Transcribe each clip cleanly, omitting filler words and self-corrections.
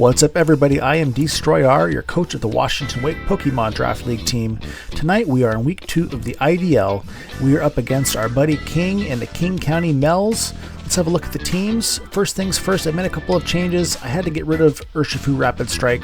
What's up, everybody? I am Destroyer, your coach of the Washington Wake Pokemon Draft League team. Tonight we are in week 2 of the IDL. We are up against our buddy King and the King County Mells. Let's have a look at the teams. First things first, I made a couple of changes. I had to get rid of Urshifu Rapid Strike.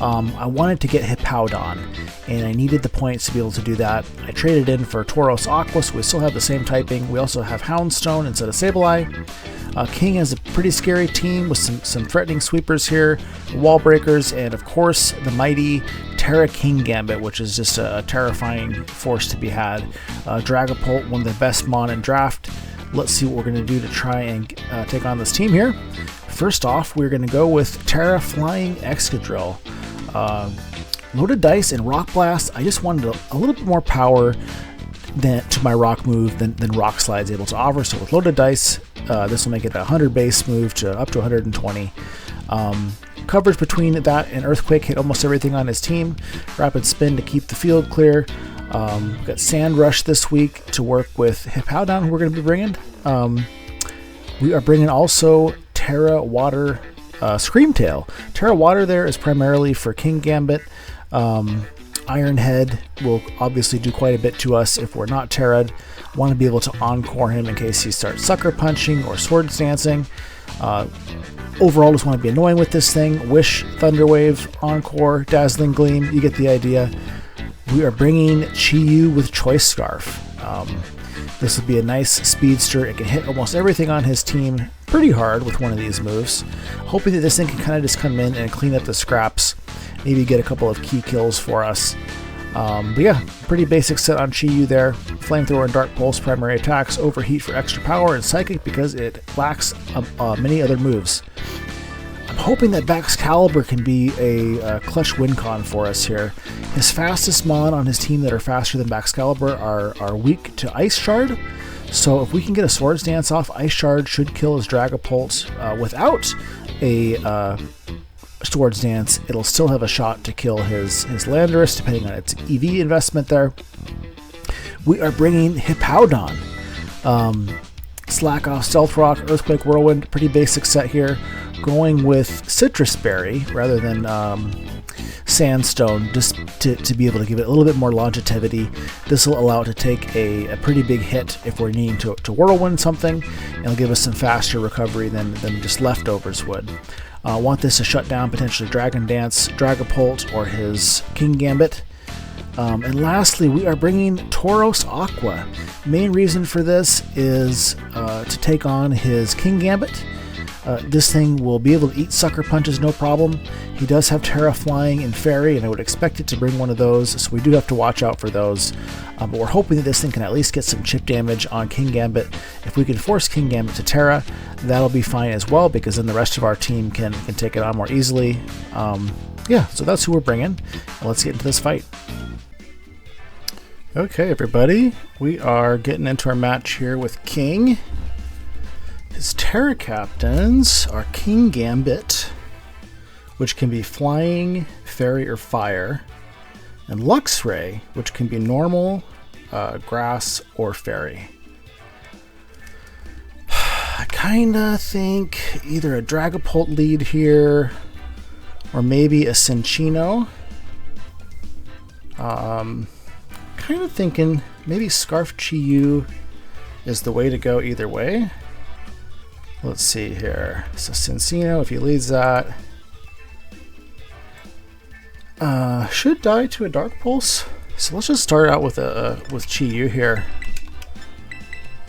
I wanted to get Hippowdon, and I needed the points to be able to do that. I traded in for Tauros Aqua, so we still have the same typing. We also have Houndstone instead of Sableye. King has a pretty scary team with some threatening sweepers here, wall breakers, and of course the mighty Terra Kingambit, which is just a terrifying force to be had. Dragapult, one of the best mon in draft. Let's see what we're going to do to try and take on this team here. First off, we're going to go with Terra Flying Excadrill. Loaded dice and Rock Blast. I just wanted a little bit more power to my rock move than Rock Slide's able to offer. So with loaded dice, this will make it a 100 base move to up to 120. Coverage between that and Earthquake hit almost everything on his team. Rapid Spin to keep the field clear. We've got Sand Rush this week to work with Hippowdon, who we're going to be bringing. We are bringing also Terra Water Screamtail. Terra Water there is primarily for Kingambit. Iron Head will obviously do quite a bit to us if we're not Terra'd. Want to be able to encore him in case he starts sucker punching or swords dancing. Overall, just want to be annoying with this thing. Wish, Thunderwave, Encore, Dazzling Gleam, you get the idea. We are bringing Chi-Yu with Choice Scarf. This will be a nice speedster. It can hit almost everything on his team pretty hard with one of these moves. Hoping that this thing can kind of just come in and clean up the scraps. Maybe get a couple of key kills for us. But yeah, pretty basic set on Chi-Yu there. Flamethrower and Dark Pulse primary attacks, Overheat for extra power, and Psychic because it lacks many other moves. I'm hoping that Baxcalibur can be a clutch win con for us here. His fastest mon on his team that are faster than Baxcalibur are weak to Ice Shard. So if we can get a Swords Dance off, Ice Shard should kill his Dragapult. Without a Swords Dance, it'll still have a shot to kill his Landorus, depending on its EV investment there. We are bringing Hippowdon. Slack off Stealth Rock, Earthquake, Whirlwind, pretty basic set here. Going with Citrus Berry rather than Sandstone, just to be able to give it a little bit more longevity. This will allow it to take a pretty big hit if we're needing to Whirlwind something, and it'll give us some faster recovery than just Leftovers would. Want this to shut down potentially Dragon Dance, Dragapult, or his Kingambit. And lastly, we are bringing Tauros Aqua. Main reason for this is to take on his Kingambit. This thing will be able to eat Sucker Punches no problem. He does have Terra Flying and Fairy, and I would expect it to bring one of those, so we do have to watch out for those. But we're hoping that this thing can at least get some chip damage on Kingambit. If we can force Kingambit to Terra, that'll be fine as well, because then the rest of our team can take it on more easily. Yeah, so that's who we're bringing. Let's get into this fight. Okay, everybody, we are getting into our match here with King. His Terra Captains are Kingambit, which can be Flying, Fairy, or Fire, and Luxray, which can be Normal, Grass, or Fairy. I kinda think either a Dragapult lead here, or maybe a Cinccino. Kind of thinking maybe Scarf Chi-Yu is the way to go either way. Let's see here. So Cinccino, if he leads that, should die to a Dark Pulse. So let's just start out with Chi-Yu here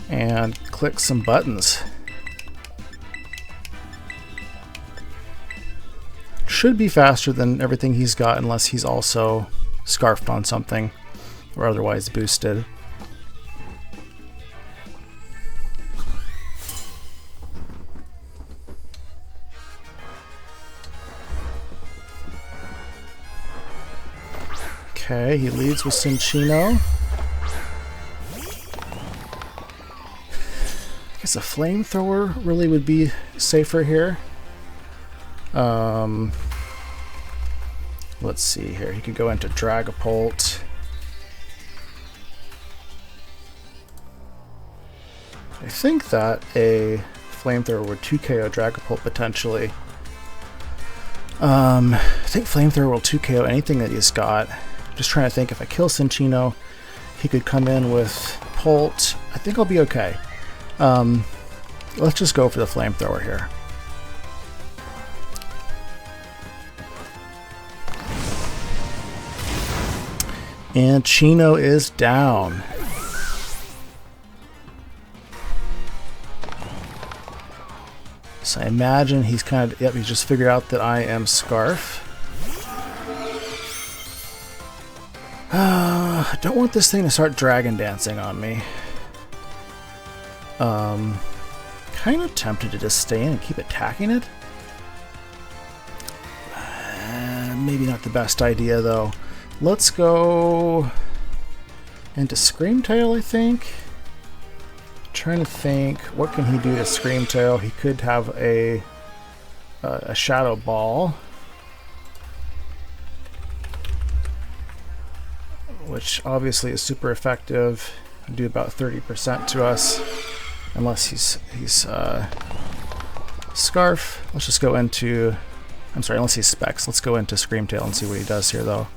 and click some buttons. Should be faster than everything he's got, unless he's also scarfed on something or otherwise boosted. Okay, he leads with Cinccino. I guess a Flamethrower really would be safer here. Let's see here. He could go into Dragapult. I think that a Flamethrower would 2KO Dragapult potentially. I think Flamethrower will 2KO anything that he's got. I'm just trying to think, if I kill Cinchino, he could come in with Pult. I think I'll be okay. Let's just go for the Flamethrower here. And Chino is down. So I imagine he's kind of, yep, he's just figured out that I am Scarf. I don't want this thing to start dragon dancing on me. Kind of tempted to just stay in and keep attacking it. Maybe not the best idea though. Let's go into Screamtail, I think. Trying to think, what can he do to Screamtail? He could have a Shadow Ball, which obviously is super effective. Do about 30% to us, unless he's Scarf. Let's just go into, I'm sorry, unless he's Specs. Let's go into Screamtail and see what he does here, though.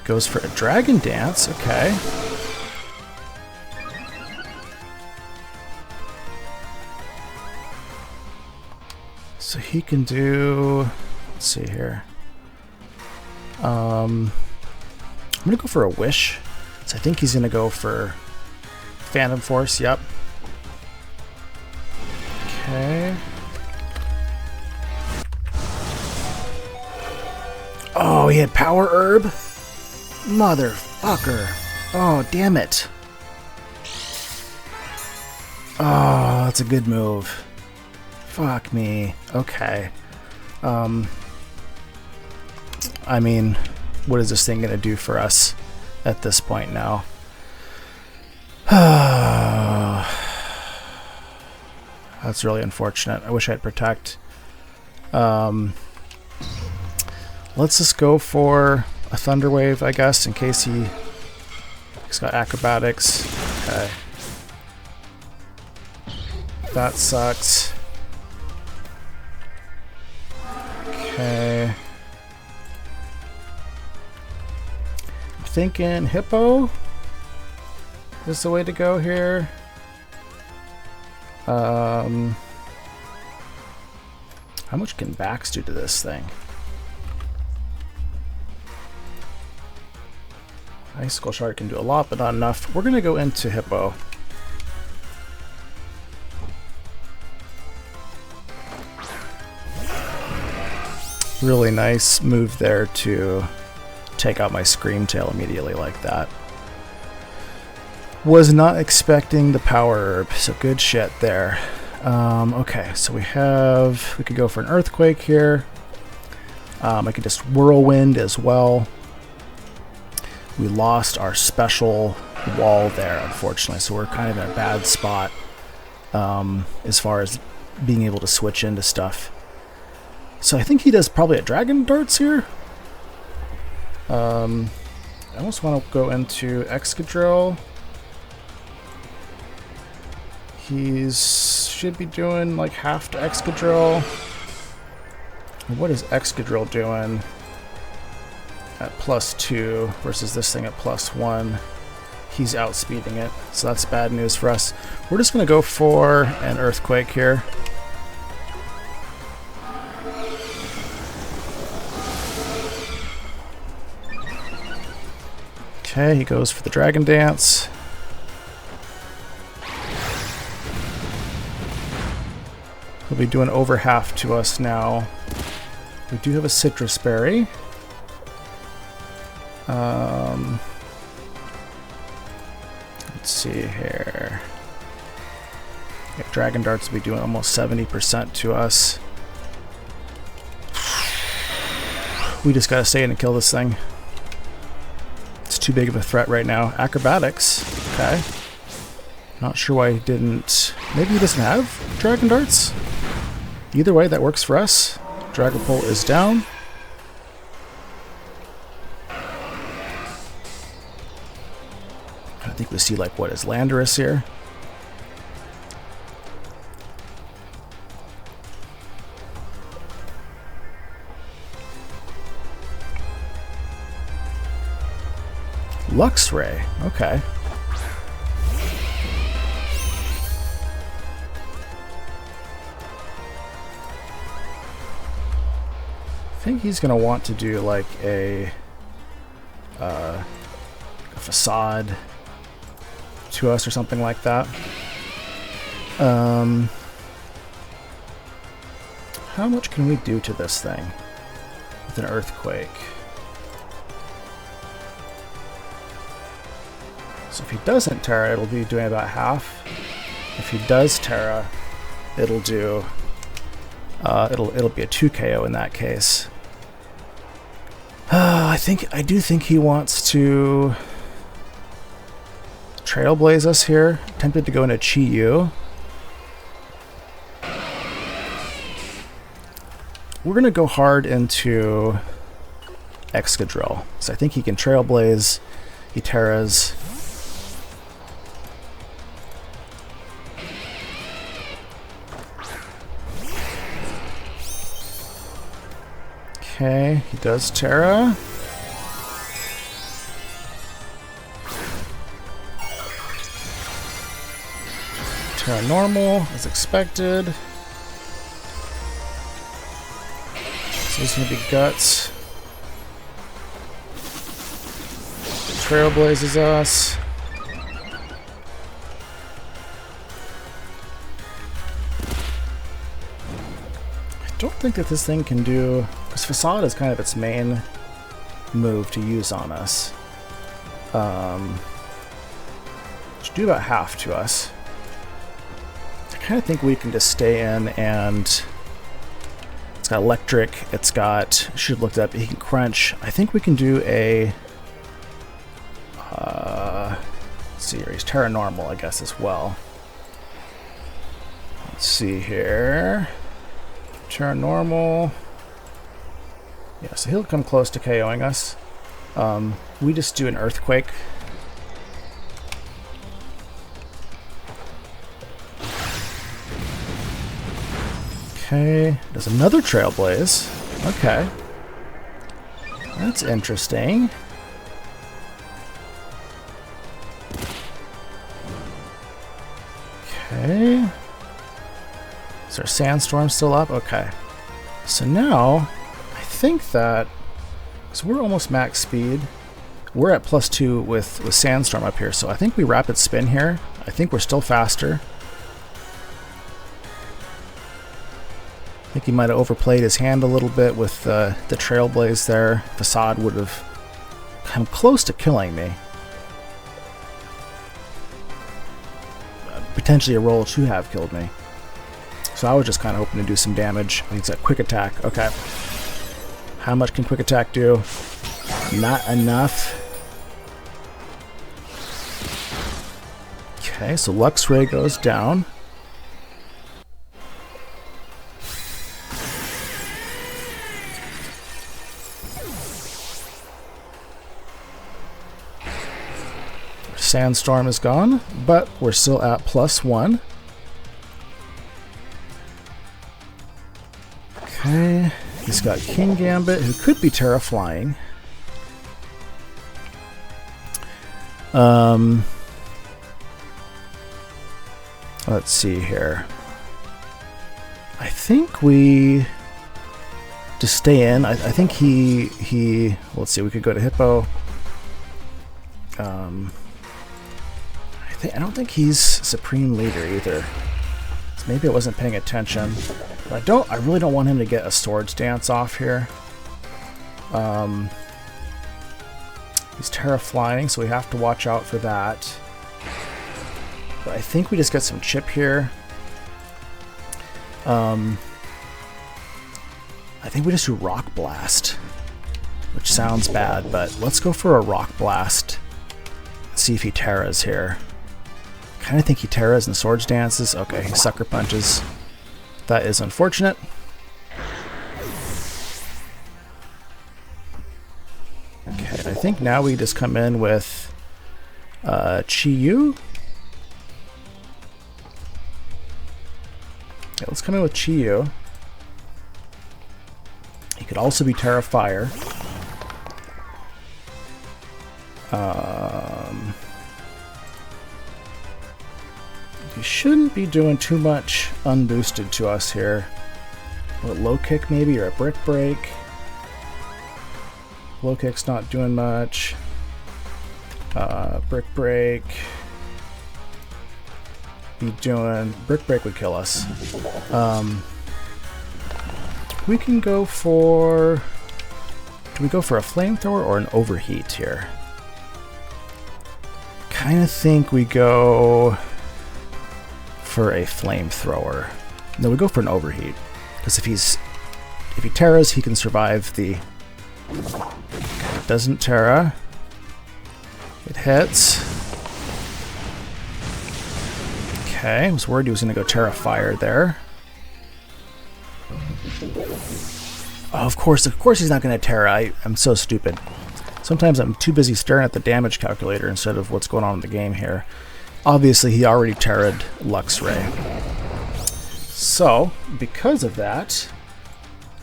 Goes for a Dragon Dance, okay. So he can do, let's see here. I'm gonna go for a Wish. So I think he's gonna go for Phantom Force, yep. Okay. Oh, he had Power Herb? Motherfucker. Oh, damn it. Oh, that's a good move. Fuck me. Okay. I mean, what is this thing gonna do for us at this point now? That's really unfortunate. I wish I had Protect. Let's just go for a Thunder Wave, I guess, in case he's got Acrobatics. Okay. That sucks. Okay. I'm thinking Hippo is the way to go here. How much can Bax do to this thing? Icicle Shard can do a lot, but not enough. We're going to go into Hippo. Really nice move there to take out my Screamtail immediately like that. Was not expecting the Power Herb, so good shit there. Okay, so we could go for an Earthquake here. I could just Whirlwind as well. We lost our special wall there, unfortunately, so we're kind of in a bad spot as far as being able to switch into stuff. So I think he does probably a Dragon Darts here. I almost want to go into Excadrill. Should be doing like half to Excadrill. What is Excadrill doing at +2 versus this thing at +1? He's outspeeding it, so that's bad news for us. We're just going to go for an Earthquake here. Okay, he goes for the Dragon Dance. He'll be doing over half to us now. We do have a Citrus Berry. Let's see here. Yeah, Dragon Darts will be doing almost 70% to us. We just gotta stay in and kill this thing. It's too big of a threat right now. Acrobatics. Okay. Not sure why he didn't. Maybe he doesn't have Dragon Darts? Either way, that works for us. Dragapult is down. think we see like what is Landorus here. Luxray, okay. I think he's gonna want to do like a facade to us or something like that. How much can we do to this thing with an earthquake? So if he doesn't Terra, it'll be doing about half. If he does Terra, it'll do it'll be a 2 KO in that case. I do think he wants to Trailblaze us here. Tempted to go into Chi-Yu. We're gonna go hard into Excadrill. So I think he can Trailblaze. He Terras. Okay, he does Terra. Terra normal, as expected. So he's going to be Guts. Trailblazes us. I don't think that this thing can do... Because Facade is kind of its main move to use on us. Should do about half to us. I kind of think we can just stay in and... It's got Electric, it's got... Should have looked up, he can Crunch. I think we can do a... let's see here, he's Terra Normal, I guess, as well. Let's see here... Terra Normal... Yeah, so he'll come close to KOing us. We just do an Earthquake. Okay, there's another Trailblaze. Okay. That's interesting. Okay. Is our Sandstorm still up? Okay. So now... I think that, because we're almost max speed, we're at +2 with Sandstorm up here, so I think we Rapid Spin here. I think we're still faster. I think he might have overplayed his hand a little bit with the Trailblaze there. Facade would have come close to killing me. Potentially a roll to have killed me. So I was just kind of hoping to do some damage. I think it's a Quick Attack. Okay. How much can Quick Attack do? Not enough. Okay, so Luxray goes down. Sandstorm is gone, but we're still at +1. Okay. He's got King Gambit, who could be Terra Flying. Let's see here. I think we just stay in. I think he. Let's see. We could go to Hippo. I don't think he's Supreme Leader either. So maybe I wasn't paying attention. But I really don't want him to get a Swords Dance off here. He's Terra Flying, so we have to watch out for that. But I think we just get some chip here. I think we just do Rock Blast, which sounds bad, but let's go for a Rock Blast. See if he Terras here. Kind of think he Terras and Swords Dances. Okay, he Sucker Punches. That is unfortunate. Okay, I think now we just come in with Chi-Yu. Okay, let's come in with Chi-Yu. He could also be Terra Fire. He shouldn't be doing too much unboosted to us here. What, low kick maybe, or a brick break? Low kick's not doing much. Brick break. Be doing brick break would kill us. We can go for. Do we go for a flamethrower or an overheat here? Kind of think we go for a flamethrower. No, we go for an overheat, because if he terras, he can survive the. Doesn't terra. It hits. Okay, I was worried he was going to go Terra Fire there. Oh, of course he's not going to Terra. I'm so stupid. Sometimes I'm too busy staring at the damage calculator instead of what's going on in the game here. Obviously, he already Terra'd Luxray. So, because of that,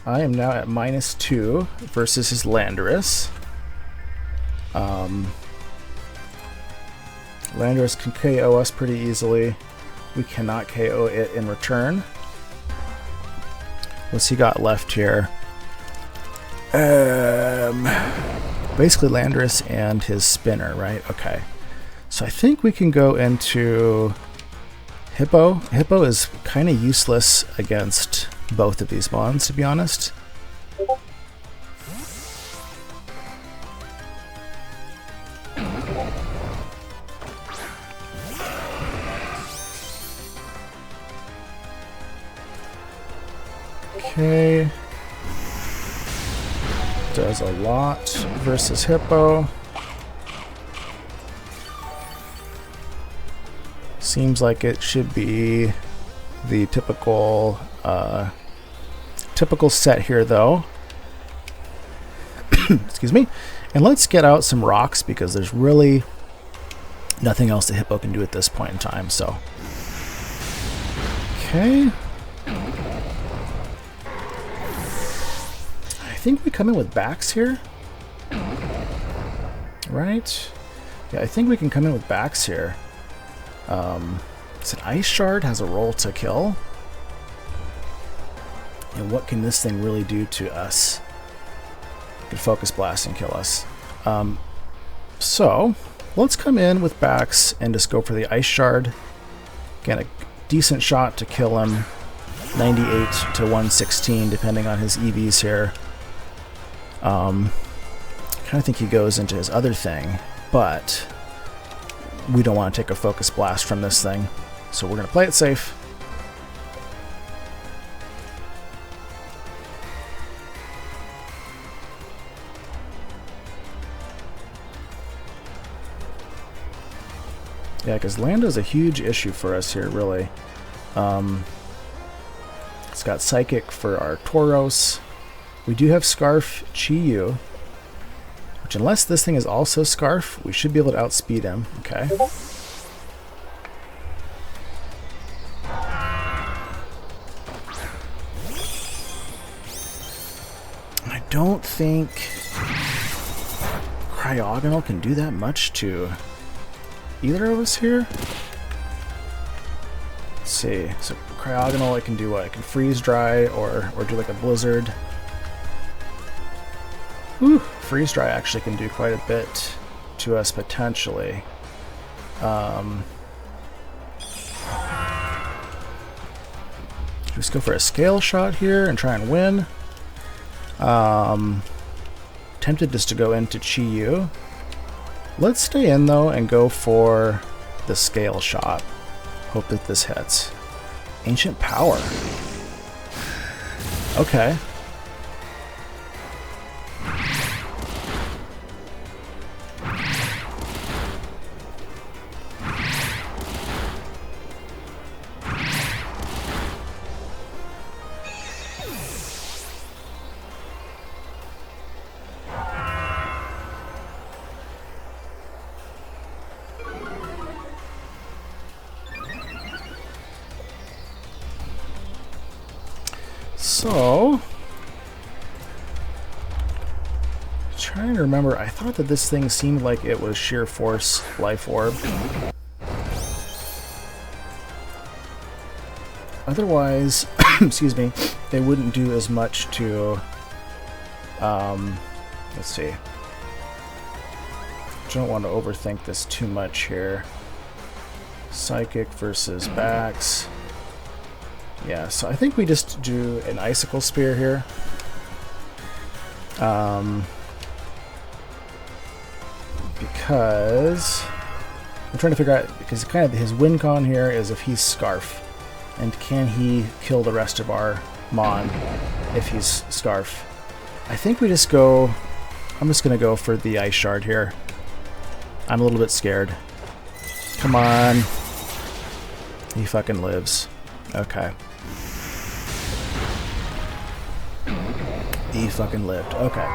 I am now at -2 versus his Landorus. Landorus can KO us pretty easily. We cannot KO it in return. What's he got left here? Basically Landorus and his spinner, right? Okay. So I think we can go into Hippo. Hippo is kind of useless against both of these mons, to be honest. Okay. Does a lot versus Hippo. Seems like it should be the typical set here, though. Excuse me. And let's get out some rocks, because there's really nothing else the Hippo can do at this point in time. So, okay. I think we come in with backs here. Right? Yeah, I think we can come in with backs here. It's an Ice Shard, has a roll to kill. And what can this thing really do to us? It could Focus Blast and kill us. So, let's come in with backs and just go for the Ice Shard. Get a decent shot to kill him. 98 to 116, depending on his EVs here. Kind of think he goes into his other thing, but we don't want to take a Focus Blast from this thing, so we're going to play it safe. Yeah, because Lando's a huge issue for us here, really. It's got Psychic for our Tauros. We do have Scarf Chi-Yu, which, unless this thing is also Scarf, we should be able to outspeed him. Okay. I don't think Cryogonal can do that much to either of us here. Let's see. So Cryogonal, it can do what? It can freeze dry or do like a blizzard. Whew, freeze dry actually can do quite a bit to us potentially. Just go for a scale shot here and try and win. Tempted just to go into Chi-Yu. Let's stay in though and go for the scale shot. Hope that this hits. Ancient Power. Okay. So, trying to remember, I thought that this thing seemed like it was sheer force life orb. Otherwise, excuse me, they wouldn't do as much to, let's see. Don't want to overthink this too much here. Psychic versus backs. Yeah, so I think we just do an icicle spear here. Because I'm trying to figure out, because kind of his win con here is if he's Scarf, and can he kill the rest of our Mon if he's Scarf. I think we just go, I'm just going to go for the Ice Shard here. I'm a little bit scared. Come on. He fucking lives. Okay. He fucking lived. Okay.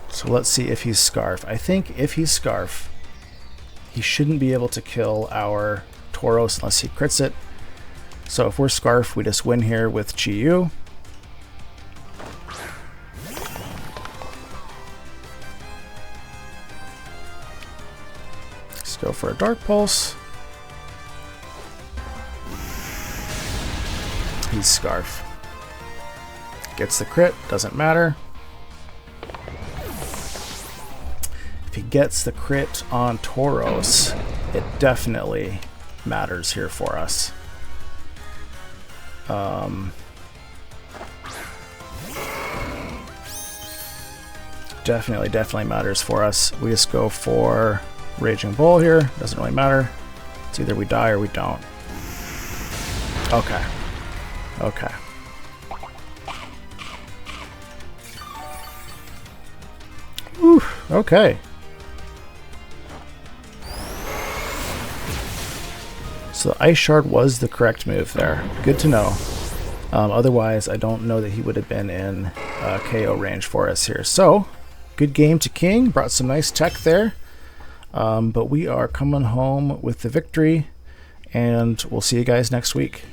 So let's see if he's Scarf. I think if he's Scarf, he shouldn't be able to kill our Tauros unless he crits it. So if we're Scarf, we just win here with Chi-Yu. Let's go for a Dark Pulse. He's Scarf. Gets the crit, doesn't matter. If he gets the crit on Tauros, it definitely matters here for us. Definitely matters for us. We just go for Raging Bull here. Doesn't really matter. It's either we die or we don't. Okay. Okay. Whew, okay. So the Ice Shard was the correct move there. Good to know. Otherwise, I don't know that he would have been in KO range for us here. So, good game to King. Brought some nice tech there. But we are coming home with the victory. And we'll see you guys next week.